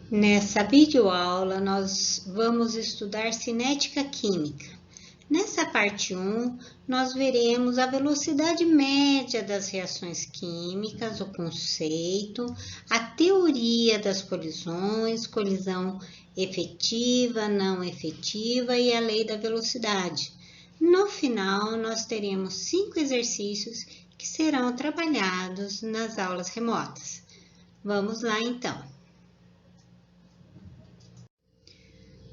Nessa videoaula, nós vamos estudar cinética química. Nessa parte 1, nós veremos a velocidade média das reações químicas, o conceito, a teoria das colisões, colisão efetiva, não efetiva e a lei da velocidade. No final, nós teremos 5 exercícios que serão trabalhados nas aulas remotas. Vamos lá, então.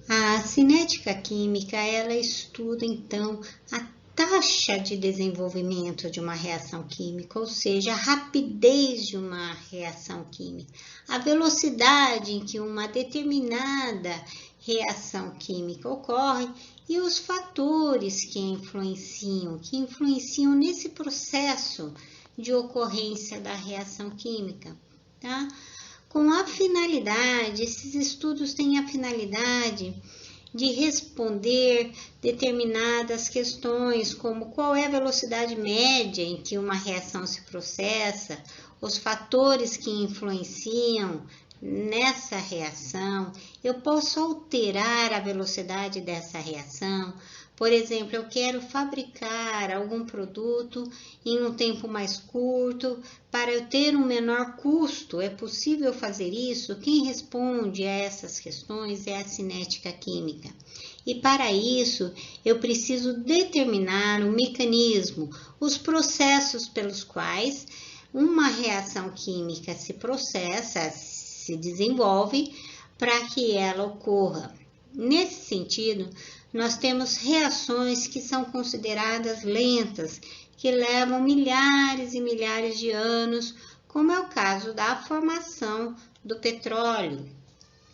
A cinética química, ela estuda, então, a taxa de desenvolvimento de uma reação química, ou seja, a rapidez de uma reação química, a velocidade em que uma determinada reação química ocorre e os fatores que influenciam nesse processo de ocorrência da reação química, tá? Com a finalidade, esses estudos têm a finalidade de responder determinadas questões, como qual é a velocidade média em que uma reação se processa, os fatores que influenciam nessa reação, eu posso alterar a velocidade dessa reação. Por exemplo, eu quero fabricar algum produto em um tempo mais curto para eu ter um menor custo. É possível fazer isso? Quem responde a essas questões é a cinética química. E para isso, eu preciso determinar o mecanismo, os processos pelos quais uma reação química se processa, se desenvolve para que ela ocorra. Nesse sentido, nós temos reações que são consideradas lentas, que levam milhares e milhares de anos, como é o caso da formação do petróleo.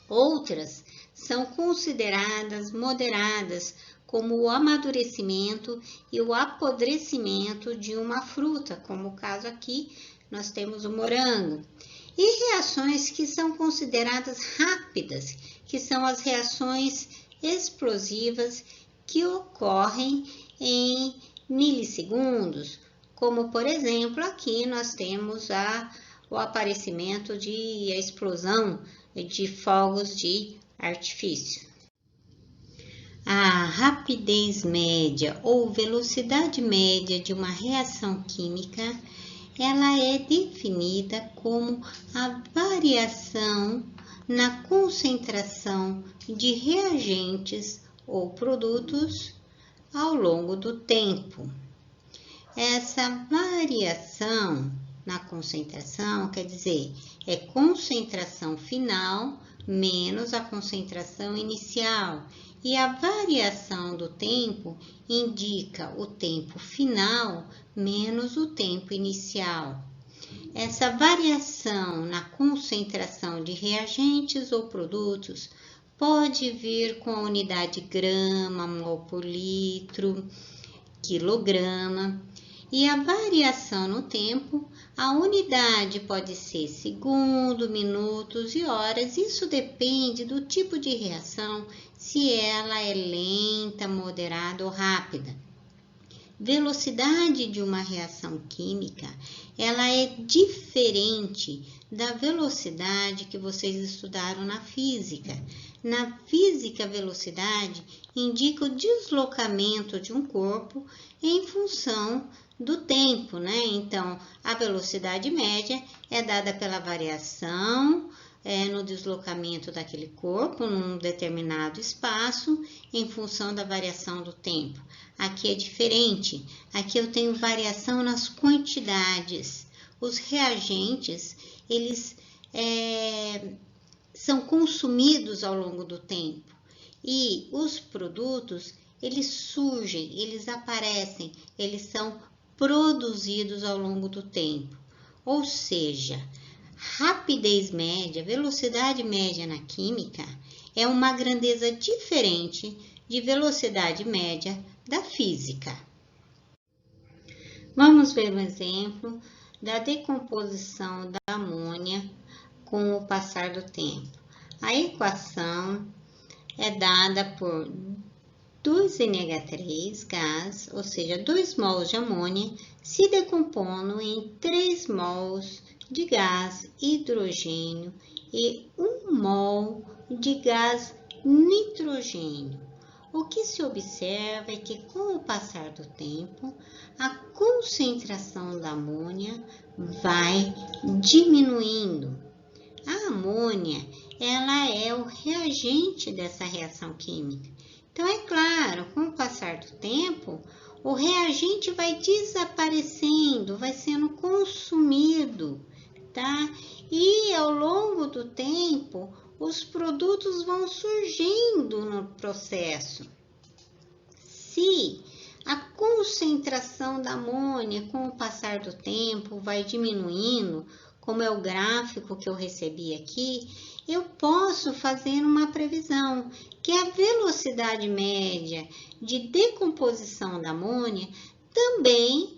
Outras são consideradas moderadas, como o amadurecimento e o apodrecimento de uma fruta, como o caso aqui, nós temos o morango. E reações que são consideradas rápidas, que são as reações explosivas que ocorrem em milissegundos, como por exemplo aqui nós temos o aparecimento a explosão de fogos de artifício. A rapidez média ou velocidade média de uma reação química, ela é definida como a variação na concentração de reagentes ou produtos ao longo do tempo. Essa variação na concentração, quer dizer, é concentração final menos a concentração inicial. E a variação do tempo indica o tempo final menos o tempo inicial. Essa variação na concentração de reagentes ou produtos pode vir com a unidade grama, mol por litro, quilograma. E a variação no tempo, a unidade pode ser segundo, minutos e horas. Isso depende do tipo de reação, se ela é lenta, moderada ou rápida. Velocidade de uma reação química, ela é diferente da velocidade que vocês estudaram na física. Na física, a velocidade indica o deslocamento de um corpo em função do tempo, né? Então, a velocidade média é dada pela variação no deslocamento daquele corpo num determinado espaço em função da variação do tempo. Aqui é diferente, aqui eu tenho variação nas quantidades. Os reagentes, eles são consumidos ao longo do tempo e os produtos, eles surgem, eles aparecem, eles são produzidos ao longo do tempo. Ou seja, rapidez média, velocidade média na química é uma grandeza diferente de velocidade média da física. Vamos ver um exemplo da decomposição da amônia com o passar do tempo. A equação é dada por 2NH3 gás, ou seja, 2 mols de amônia se decompondo em 3 mols de gás hidrogênio e 1 1 mol de gás nitrogênio. O que se observa é que, com o passar do tempo, a concentração da amônia vai diminuindo. A amônia, ela é o reagente dessa reação química. Então, é claro, com o passar do tempo, o reagente vai desaparecendo, vai sendo consumido, tá? E ao longo do tempo, os produtos vão surgindo no processo. Se a concentração da amônia com o passar do tempo vai diminuindo, como é o gráfico que eu recebi aqui, eu posso fazer uma previsão que a velocidade média de decomposição da amônia também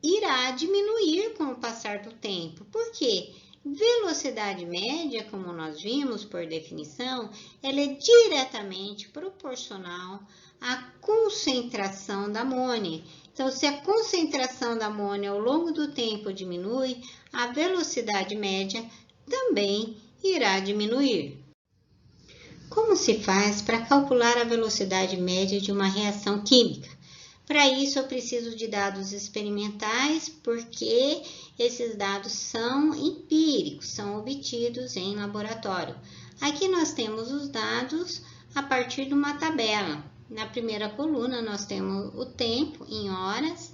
irá diminuir com o passar do tempo. Por quê? Velocidade média, como nós vimos por definição, ela é diretamente proporcional à concentração da amônia. Então, se a concentração da amônia ao longo do tempo diminui, a velocidade média também irá diminuir. Como se faz para calcular a velocidade média de uma reação química? Para isso, eu preciso de dados experimentais, porque esses dados são empíricos, são obtidos em laboratório. Aqui nós temos os dados a partir de uma tabela. Na primeira coluna, nós temos o tempo em horas,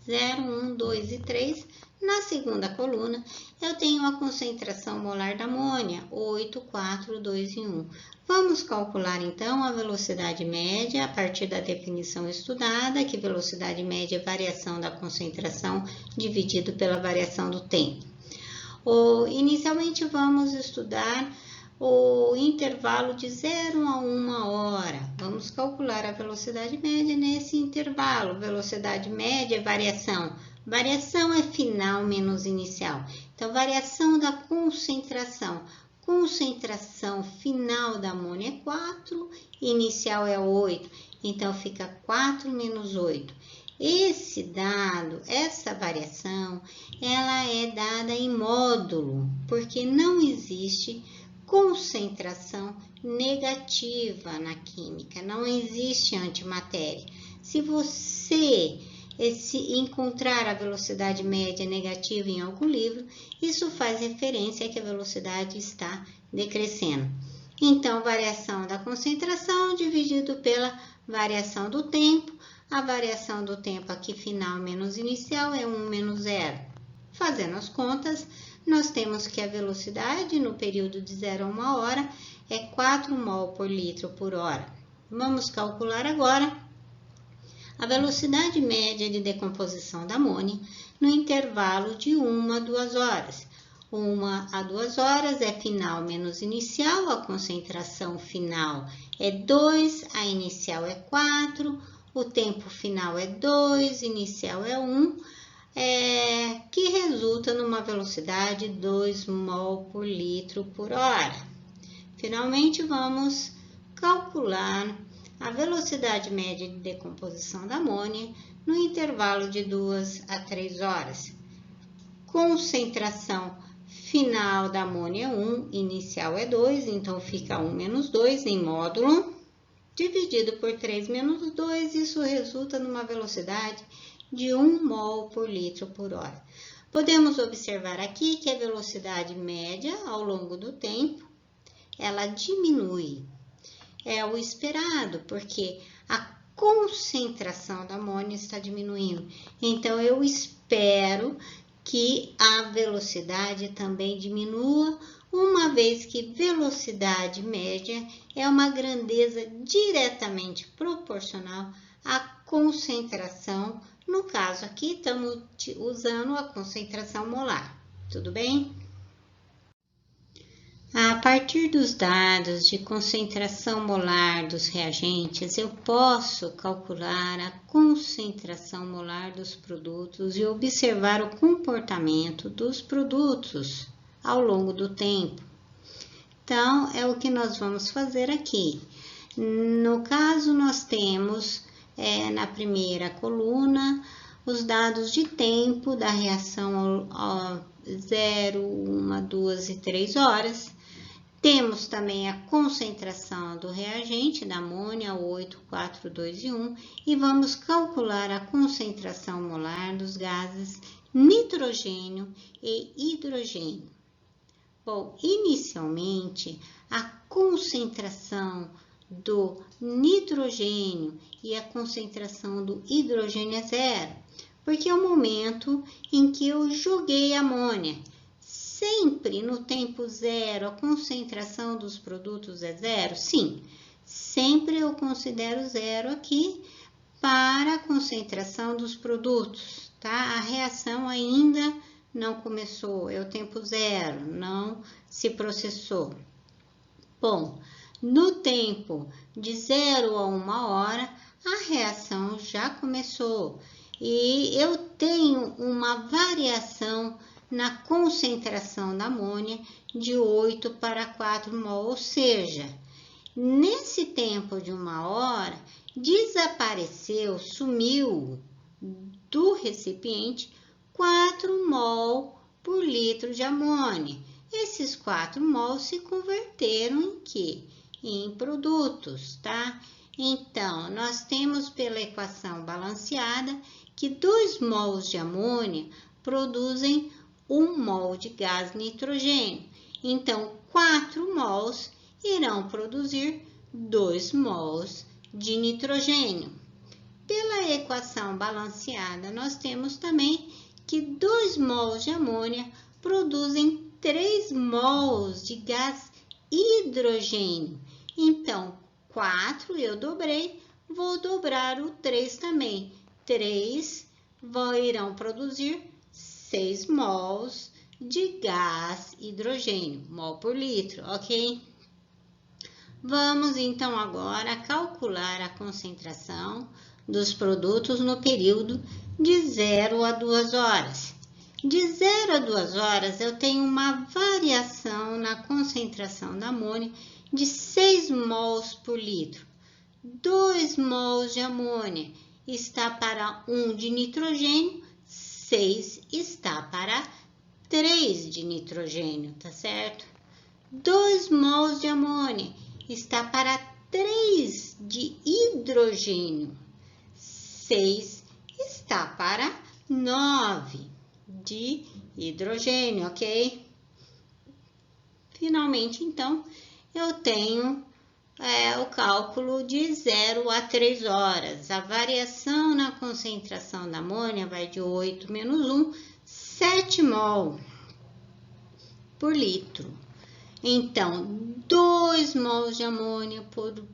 0, 1, 2 e 3. Na segunda coluna, eu tenho a concentração molar da amônia, 8, 4, 2 e 1. Vamos calcular, então, a velocidade média a partir da definição estudada, que velocidade média é variação da concentração dividido pela variação do tempo. Inicialmente, vamos estudar o intervalo de 0 a 1 hora. Vamos calcular a velocidade média nesse intervalo. Velocidade média é variação. Variação é final menos inicial. Então, variação da concentração. Concentração final da amônia é 4, inicial é 8. Então, fica 4 menos 8. Esse dado, essa variação, ela é dada em módulo, porque não existe concentração negativa na química, não existe antimatéria. Se você encontrar a velocidade média negativa em algum livro, isso faz referência a que a velocidade está decrescendo. Então, variação da concentração dividido pela variação do tempo. A variação do tempo aqui final menos inicial é 1 menos 0. Fazendo as contas, nós temos que a velocidade no período de 0 a 1 hora é 4 mol por litro por hora. Vamos calcular agora a velocidade média de decomposição da amônia no intervalo de 1 a 2 horas. 1 a 2 horas é final menos inicial, a concentração final é 2, a inicial é 4, o tempo final é 2, inicial é 1, que resulta numa velocidade de 2 mol por litro por hora. Finalmente, vamos calcular a velocidade média de decomposição da amônia no intervalo de 2 a 3 horas. Concentração final da amônia é 1, inicial é 2, então fica 1 menos 2 em módulo, dividido por 3 menos 2, isso resulta numa velocidade de 1 mol por litro por hora. Podemos observar aqui que a velocidade média ao longo do tempo, ela diminui. É o esperado, porque a concentração da amônia está diminuindo. Então, eu espero que a velocidade também diminua, uma vez que velocidade média é uma grandeza diretamente proporcional à concentração. No caso aqui, estamos usando a concentração molar. Tudo bem? A partir dos dados de concentração molar dos reagentes, eu posso calcular a concentração molar dos produtos e observar o comportamento dos produtos ao longo do tempo. Então, é o que nós vamos fazer aqui. No caso, nós temos na primeira coluna os dados de tempo da reação 0, 1, 2 e 3 horas. Temos também a concentração do reagente da amônia 8, 4, 2 e 1 e vamos calcular a concentração molar dos gases nitrogênio e hidrogênio. Bom, inicialmente a concentração do nitrogênio e a concentração do hidrogênio é zero, porque é o momento em que eu joguei amônia. Sempre no tempo zero a concentração dos produtos é zero? Sim, sempre eu considero zero aqui para a concentração dos produtos, tá? A reação ainda não começou, é o tempo zero, não se processou. Bom, no tempo de 0 a 1 hora, a reação já começou e eu tenho uma variação na concentração da amônia de 8 para 4 mol, ou seja, nesse tempo de 1 hora, desapareceu, sumiu do recipiente 4 mol por litro de amônia. Esses 4 mol se converteram em quê? Em produtos, tá? Então, nós temos pela equação balanceada que 2 mols de amônia produzem 1 mol de gás nitrogênio. Então, 4 mols irão produzir 2 mols de nitrogênio. Pela equação balanceada, nós temos também que 2 mols de amônia produzem 3 mols de gás hidrogênio. Então, 4 eu dobrei, vou dobrar o 3 também. 3 irão produzir 6 mols de gás hidrogênio, mol por litro, ok? Vamos então agora calcular a concentração dos produtos no período de 0 a 2 horas. De 0 a 2 horas eu tenho uma variação na concentração da amônia de 6 mols por litro. 2 mols de amônia está para 1 de nitrogênio, 6 está para 3 de nitrogênio, tá certo? 2 mols de amônia está para 3 de hidrogênio, 6 está para 9 de hidrogênio, ok? Finalmente, então, eu tenho o cálculo de 0 a 3 horas. A variação na concentração da amônia vai de 8 menos 1, 7 mol por litro. Então, 2 mols de amônia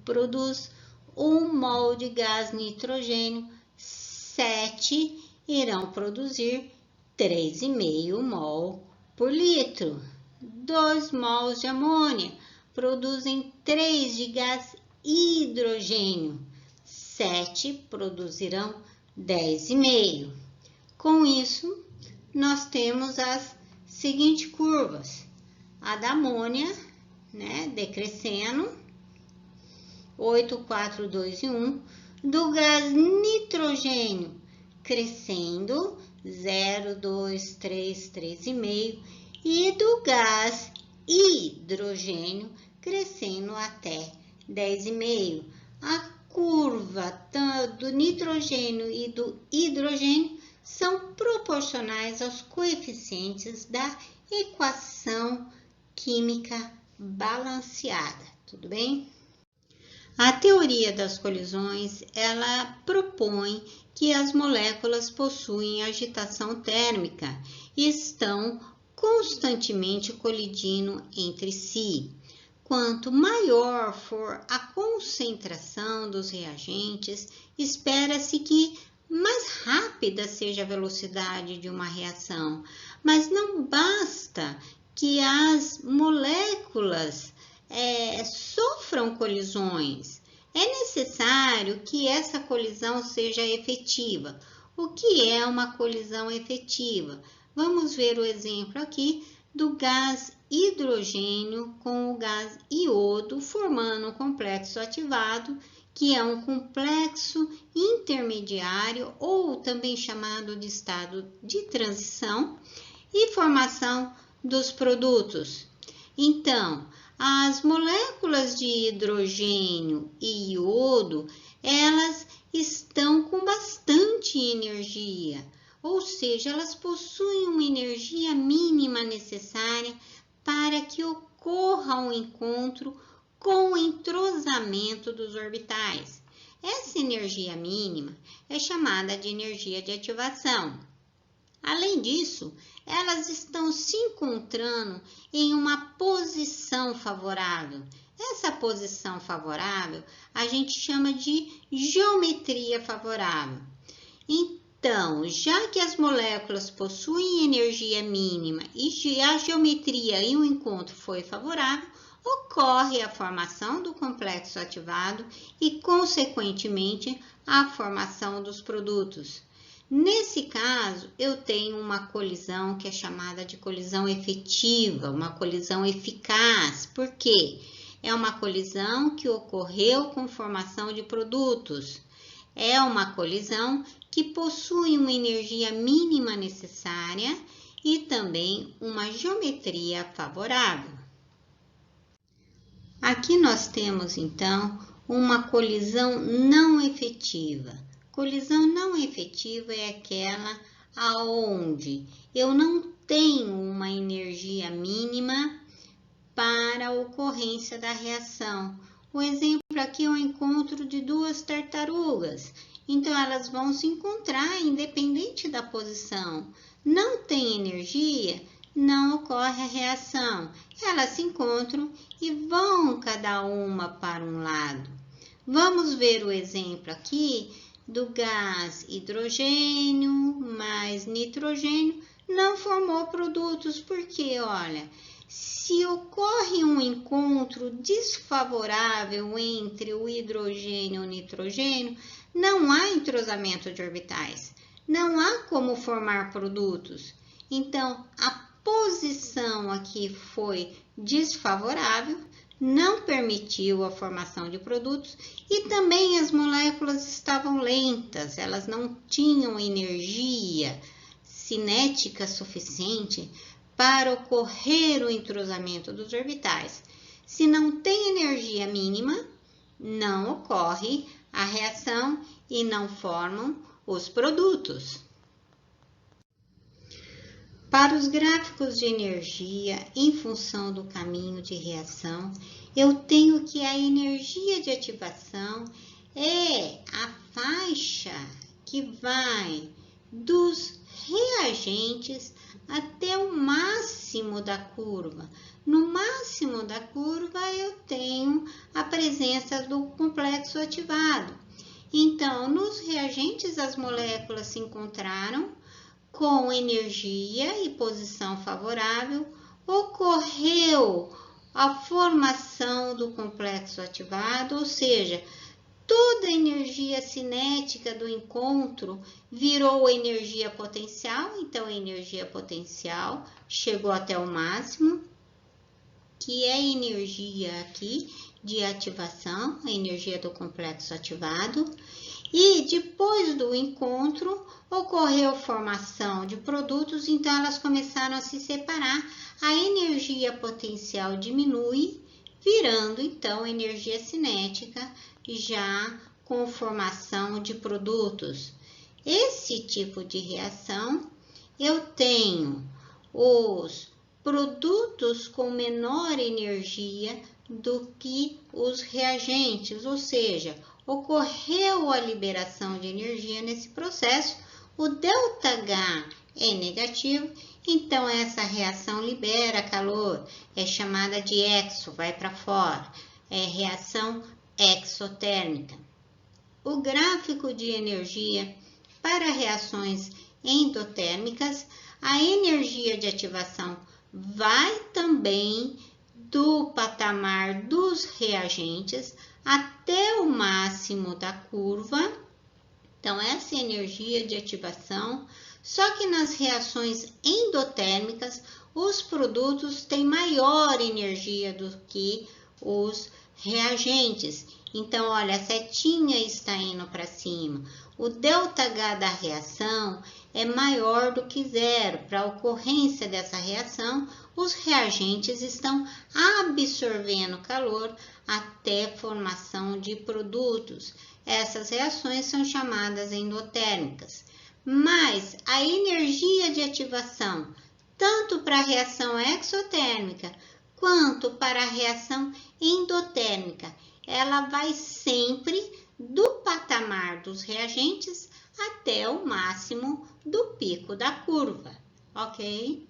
produz 1 mol de gás nitrogênio, 7 irão produzir 3,5 mol por litro. 2 mols de amônia produzem 3 de gás hidrogênio, 7 produzirão 10,5. Com isso, nós temos as seguintes curvas. A da amônia, né, decrescendo, 8, 4, 2 e 1. Do gás nitrogênio, crescendo, 0, 2, 3, 3,5. E do gás hidrogênio, crescendo até 10,5. A curva do nitrogênio e do hidrogênio são proporcionais aos coeficientes da equação química balanceada, tudo bem? A teoria das colisões, ela propõe que as moléculas possuem agitação térmica e estão constantemente colidindo entre si. Quanto maior for a concentração dos reagentes, espera-se que mais rápida seja a velocidade de uma reação, mas não basta que as moléculas sofram colisões. É necessário que essa colisão seja efetiva. O que é uma colisão efetiva? Vamos ver o exemplo aqui do gás hidrogênio com o gás iodo, formando um complexo ativado, que é um complexo intermediário, ou também chamado de estado de transição, e formação dos produtos. Então, As moléculas de hidrogênio e iodo, elas estão com bastante energia, ou seja, elas possuem uma energia mínima necessária para que ocorra um encontro com o entrosamento dos orbitais. Essa energia mínima é chamada de energia de ativação. Além disso, elas estão se encontrando em uma posição favorável. Essa posição favorável a gente chama de geometria favorável. Então, já que as moléculas possuem energia mínima e a geometria e o encontro foi favorável, ocorre a formação do complexo ativado e, consequentemente, a formação dos produtos. Nesse caso, eu tenho uma colisão que é chamada de colisão efetiva, uma colisão eficaz. Por quê? É uma colisão que ocorreu com formação de produtos. É uma colisão que possui uma energia mínima necessária e também uma geometria favorável. Aqui nós temos, então, uma colisão não efetiva. Colisão não efetiva é aquela aonde eu não tenho uma energia mínima para a ocorrência da reação. O exemplo aqui é o encontro de duas tartarugas. Então, elas vão se encontrar independente da posição. Não tem energia, não ocorre a reação. Elas se encontram e vão cada uma para um lado. Vamos ver o exemplo aqui do gás hidrogênio mais nitrogênio não formou produtos, porque, olha, se ocorre um encontro desfavorável entre o hidrogênio e o nitrogênio, não há entrosamento de orbitais, não há como formar produtos. Então, a posição aqui foi desfavorável, não permitiu a formação de produtos e também as moléculas estavam lentas, elas não tinham energia cinética suficiente para ocorrer o entrosamento dos orbitais. Se não tem energia mínima, não ocorre a reação e não formam os produtos. Para os gráficos de energia em função do caminho de reação, eu tenho que a energia de ativação é a faixa que vai dos reagentes até o máximo da curva. No máximo da curva, eu tenho a presença do complexo ativado. Então, nos reagentes, as moléculas se encontraram com energia e posição favorável, ocorreu a formação do complexo ativado, ou seja, toda a energia cinética do encontro virou energia potencial, então a energia potencial chegou até o máximo, que é a energia aqui de ativação, a energia do complexo ativado. E depois do encontro, ocorreu formação de produtos, então elas começaram a se separar. A energia potencial diminui, virando então energia cinética, já com formação de produtos. Esse tipo de reação, eu tenho os produtos com menor energia do que os reagentes, ou seja, ocorreu a liberação de energia nesse processo, o ΔH é negativo, então essa reação libera calor, é chamada de exo, vai para fora, é reação exotérmica. O gráfico de energia para reações endotérmicas, a energia de ativação vai também do patamar dos reagentes até o máximo da curva. Então, essa é a energia de ativação. Só que nas reações endotérmicas, os produtos têm maior energia do que os reagentes. Então, olha, a setinha está indo para cima. o ΔH da reação é maior do que zero. Para a ocorrência dessa reação, os reagentes estão absorvendo calor até formação de produtos. Essas reações são chamadas endotérmicas. Mas a energia de ativação, tanto para a reação exotérmica quanto para a reação endotérmica, ela vai sempre do patamar dos reagentes até o máximo do pico da curva, ok?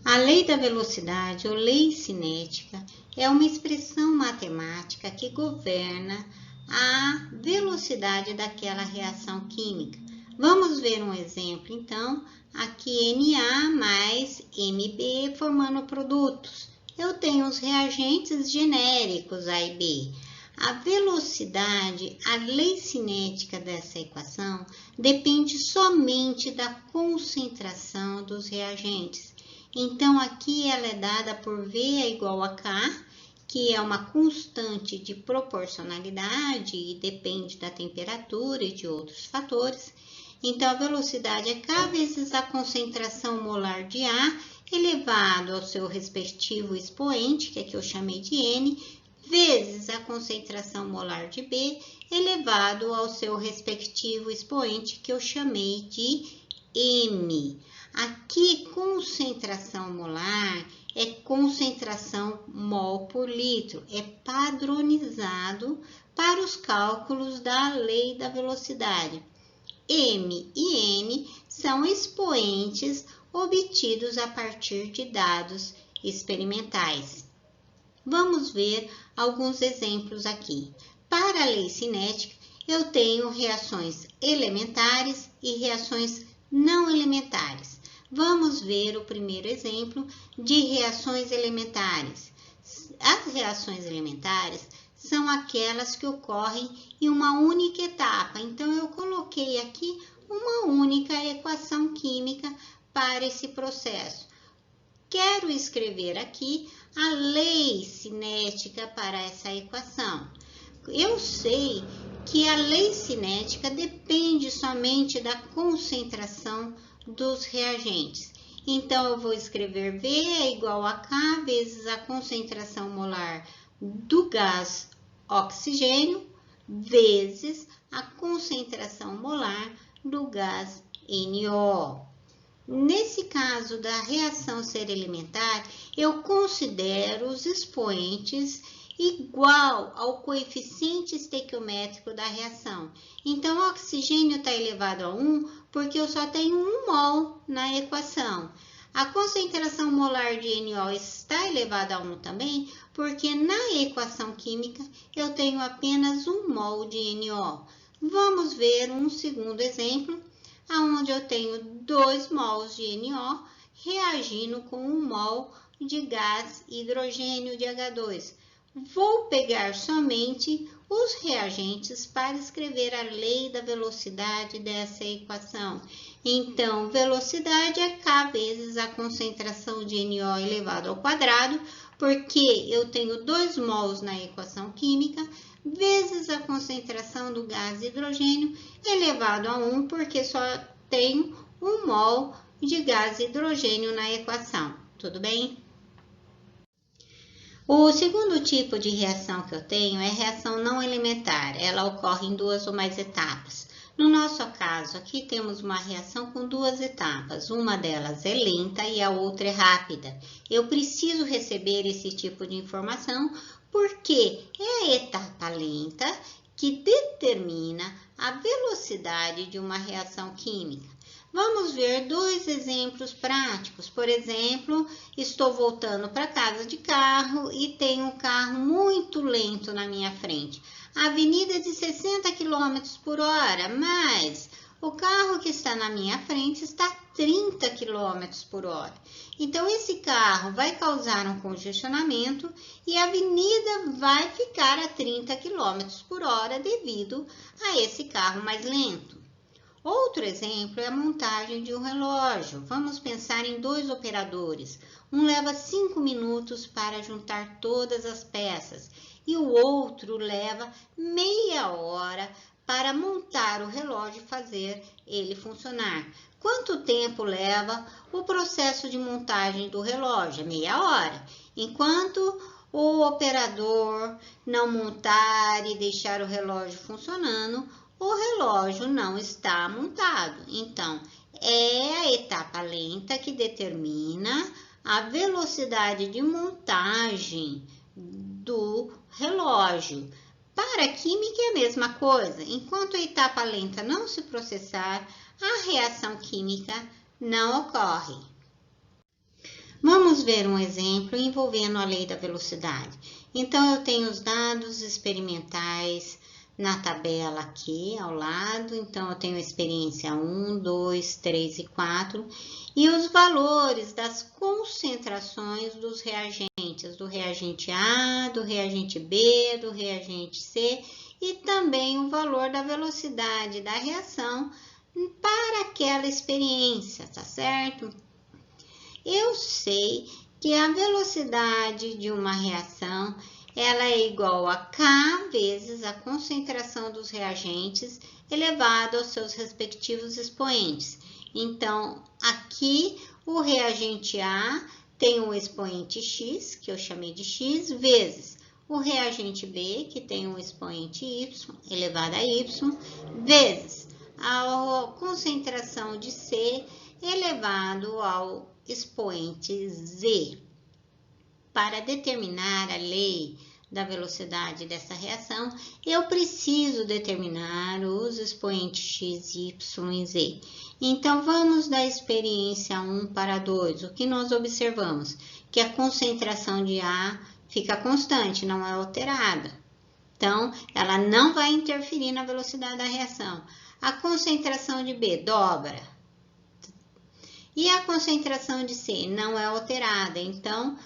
A lei da velocidade ou lei cinética é uma expressão matemática que governa a velocidade daquela reação química. Vamos ver um exemplo, então, aqui Na mais Mb formando produtos. Eu tenho os reagentes genéricos A e B. A velocidade, a lei cinética dessa equação, depende somente da concentração dos reagentes. Então, aqui ela é dada por V é igual a K, que é uma constante de proporcionalidade e depende da temperatura e de outros fatores. Então, a velocidade é K vezes a concentração molar de A, elevado ao seu respectivo expoente, que aqui eu chamei de N, vezes a concentração molar de B, elevado ao seu respectivo expoente, que eu chamei de M. Aqui, concentração molar é concentração mol por litro, é padronizado para os cálculos da lei da velocidade. M e N são expoentes obtidos a partir de dados experimentais. Vamos ver alguns exemplos aqui. Para a lei cinética, eu tenho reações elementares e reações não elementares. Vamos ver o primeiro exemplo de reações elementares. As reações elementares são aquelas que ocorrem em uma única etapa. Então, eu coloquei aqui uma única equação química para esse processo. Quero escrever aqui a lei cinética para essa equação. Eu sei que a lei cinética depende somente da concentração dos reagentes. Então, eu vou escrever V é igual a K vezes a concentração molar do gás oxigênio vezes a concentração molar do gás NO. Nesse caso da reação ser elementar, eu considero os expoentes igual ao coeficiente estequiométrico da reação. Então, o oxigênio está elevado a 1 porque eu só tenho 1 mol na equação. A concentração molar de NO está elevada a 1 também, porque na equação química eu tenho apenas 1 mol de NO. Vamos ver um segundo exemplo, onde eu tenho 2 mols de NO reagindo com 1 mol de gás hidrogênio de H2. Vou pegar somente os reagentes para escrever a lei da velocidade dessa equação. Então, velocidade é K vezes a concentração de NO elevado ao quadrado, porque eu tenho 2 mols na equação química, vezes a concentração do gás hidrogênio elevado a 1, porque só tenho 1 mol de gás hidrogênio na equação. Tudo bem? O segundo tipo de reação que eu tenho é reação não elementar. Ela ocorre em 2 ou mais etapas. No nosso caso, aqui temos uma reação com 2 etapas. Uma delas é lenta e a outra é rápida. Eu preciso receber esse tipo de informação porque é a etapa lenta que determina a velocidade de uma reação química. Vamos ver 2 exemplos práticos. Por exemplo, estou voltando para casa de carro e tenho um carro muito lento na minha frente. A avenida é de 60 km por hora, mas o carro que está na minha frente está a 30 km por hora. Então, esse carro vai causar um congestionamento e a avenida vai ficar a 30 km por hora devido a esse carro mais lento. Outro exemplo é a montagem de um relógio. Vamos pensar em 2 operadores. Um leva 5 minutos para juntar todas as peças e o outro leva meia hora para montar o relógio e fazer ele funcionar. Quanto tempo leva o processo de montagem do relógio? É meia hora. Enquanto o operador não montar e deixar o relógio funcionando, o relógio não está montado. Então, é a etapa lenta que determina a velocidade de montagem do relógio. Para a química é a mesma coisa. Enquanto a etapa lenta não se processar, a reação química não ocorre. Vamos ver um exemplo envolvendo a lei da velocidade. Então, eu tenho os dados experimentais na tabela aqui ao lado. Então, eu tenho a experiência 1, 2, 3 e 4 e os valores das concentrações dos reagentes, do reagente A, do reagente B, do reagente C e também o valor da velocidade da reação para aquela experiência, tá certo? Eu sei que a velocidade de uma reação ela é igual a K vezes a concentração dos reagentes elevado aos seus respectivos expoentes. Então, aqui o reagente A tem um expoente X, que eu chamei de X, vezes o reagente B, que tem um expoente Y elevado a Y, vezes a concentração de C elevado ao expoente Z. Para determinar a lei da velocidade dessa reação, eu preciso determinar os expoentes x, y e z. Então, vamos da experiência 1 para 2. O que nós observamos? Que a concentração de A fica constante, não é alterada. Então, ela não vai interferir na velocidade da reação. A concentração de B dobra. E a concentração de C não é alterada. Então,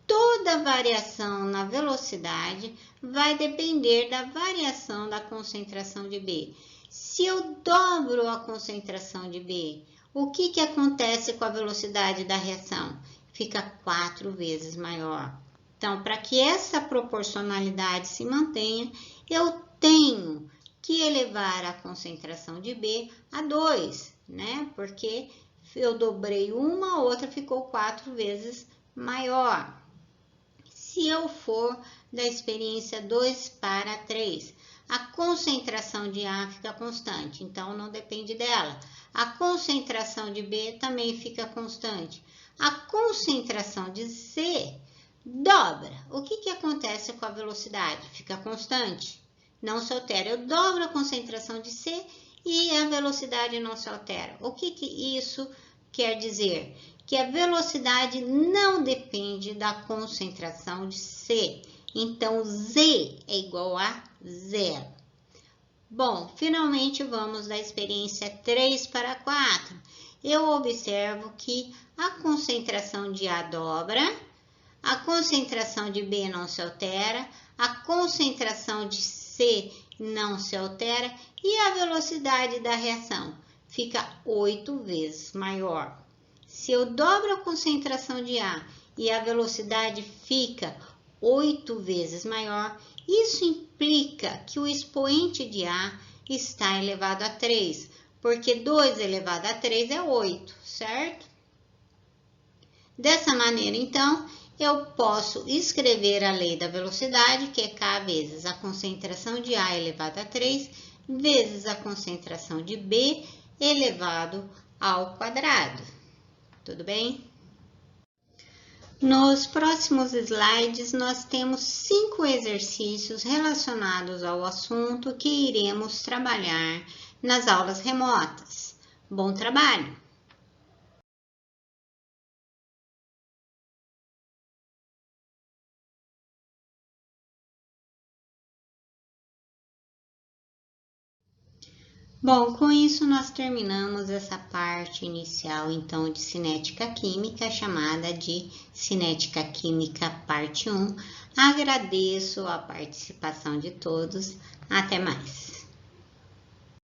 toda variação na velocidade vai depender da variação da concentração de B. Se eu dobro a concentração de B, o que acontece com a velocidade da reação? Fica 4 vezes maior. Então, para que essa proporcionalidade se mantenha, eu tenho que elevar a concentração de B a 2, né? Porque eu dobrei uma, a outra ficou 4 vezes maior. Se eu for da experiência 2 para 3, a concentração de A fica constante, então não depende dela. A concentração de B também fica constante. A concentração de C dobra. O que acontece com a velocidade? Fica constante, não se altera. Eu dobro a concentração de C e a velocidade não se altera. O que isso quer dizer? Que a velocidade não depende da concentração de C. Então, Z é igual a 0. Bom, finalmente vamos da experiência 3 para 4. Eu observo que a concentração de A dobra, a concentração de B não se altera, a concentração de C não se altera e a velocidade da reação fica 8 vezes maior. Se eu dobro a concentração de A e a velocidade fica 8 vezes maior, isso implica que o expoente de A está elevado a 3, porque 2 elevado a 3 é 8, certo? Dessa maneira, então, eu posso escrever a lei da velocidade, que é K vezes a concentração de A elevado a 3, vezes a concentração de B elevado ao quadrado. Tudo bem? Nos próximos slides, nós temos 5 exercícios relacionados ao assunto que iremos trabalhar nas aulas remotas. Bom trabalho! Bom, com isso nós terminamos essa parte inicial, então, de cinética química, chamada de cinética química parte 1. Agradeço a participação de todos. Até mais!